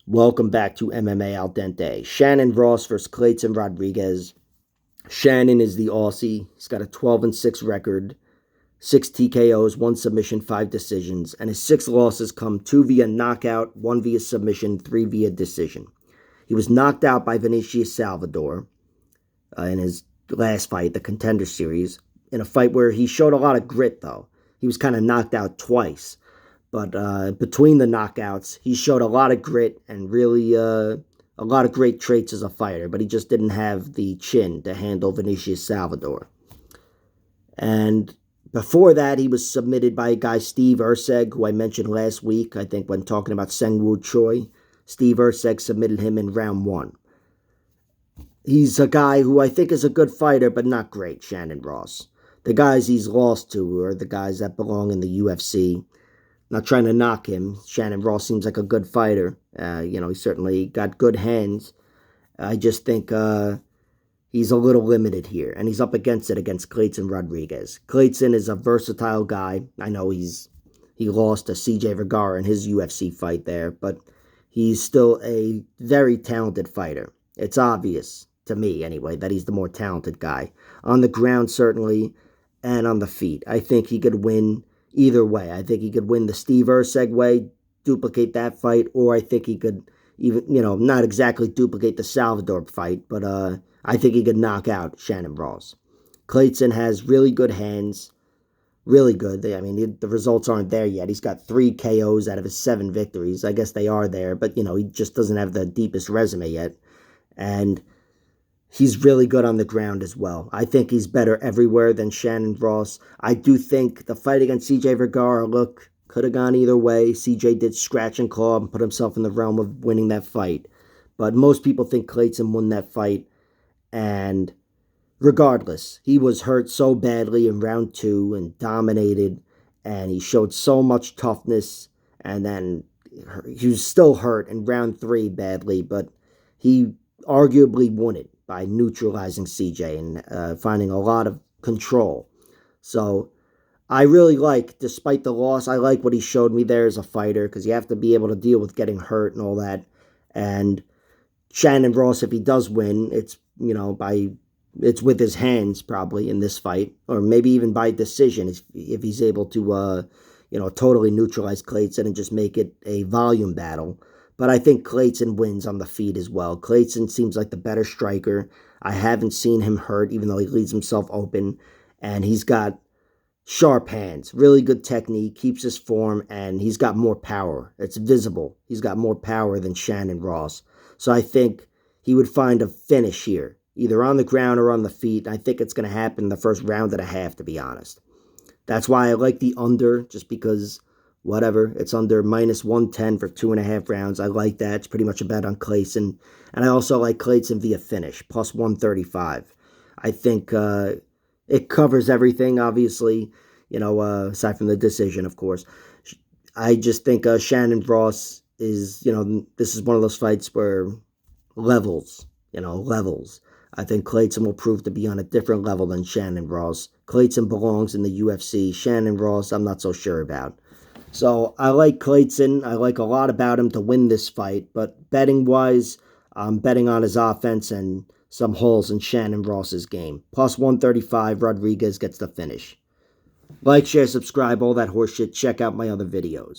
Welcome back to MMA Al Dente. Shannon Ross versus Kleydson Rodrigues. Shannon is the Aussie. He's got a 12-6 record, 6 TKOs, 1 submission, 5 decisions, and his 6 losses come 2 via knockout, 1 via submission, 3 via decision. He was knocked out by Vinicius Salvador in his last fight, the Contender Series, in a fight where he showed a lot of grit, though. He was kind of knocked out twice. But between the knockouts, he showed a lot of grit and really a lot of great traits as a fighter. But he just didn't have the chin to handle Vinicius Salvador. And before that, he was submitted by a guy, Steve Erceg, who I mentioned last week, I think, when talking about Seungwoo Choi. Steve Erceg submitted him in round 1. He's a guy who I think is a good fighter, but not great, Shannon Ross. The guys he's lost to are the guys that belong in the UFC. Not trying to knock him. Shannon Ross seems like a good fighter. He certainly got good hands. I just think he's a little limited here. And he's up against Kleydson Rodrigues. Kleydson is a versatile guy. I know he lost to CJ Vergara in his UFC fight there, but he's still a very talented fighter. It's obvious, to me anyway, that he's the more talented guy. On the ground, certainly, and on the feet. I think he could win either way. I think he could win the Steve Erceg way, duplicate that fight, or I think he could even, not exactly duplicate the Salvador fight, but I think he could knock out Shannon Ross. Kleydson has really good hands, really good. I mean, the results aren't there yet. He's got 3 KOs out of his 7 victories. I guess they are there, but, he just doesn't have the deepest resume yet. And he's really good on the ground as well. I think he's better everywhere than Shannon Ross. I do think the fight against CJ Vergara, could have gone either way. CJ did scratch and claw and put himself in the realm of winning that fight. But most people think Kleydson won that fight. And regardless, he was hurt so badly in round 2 and dominated. And he showed so much toughness. And then he was still hurt in round 3 badly. But he arguably won it by neutralizing CJ and finding a lot of control. So I really despite the loss, I like what he showed me there as a fighter, because you have to be able to deal with getting hurt and all that. And Shannon Ross, if he does win, it's it's with his hands probably in this fight, or maybe even by decision if he's able to totally neutralize Kleydson and just make it a volume battle. But I think Kleydson wins on the feet as well. Kleydson seems like the better striker. I haven't seen him hurt, even though he leaves himself open. And he's got sharp hands, really good technique, keeps his form, and he's got more power. It's visible. He's got more power than Shannon Ross. So I think he would find a finish here, either on the ground or on the feet. I think it's going to happen in the first round and a half, to be honest. That's why I like the under, just because whatever, it's under minus 110 for 2.5 rounds. I like that. It's pretty much a bet on Kleydson. And I also like Kleydson via finish, plus 135. I think it covers everything, obviously, aside from the decision, of course. I just think Shannon Ross is, this is one of those fights where levels. I think Kleydson will prove to be on a different level than Shannon Ross. Kleydson belongs in the UFC. Shannon Ross, I'm not so sure about. So I like Kleydson. I like a lot about him to win this fight. But betting-wise, I'm betting on his offense and some holes in Shannon Ross's game. Plus 135, Rodrigues gets the finish. Like, share, subscribe, all that horseshit. Check out my other videos.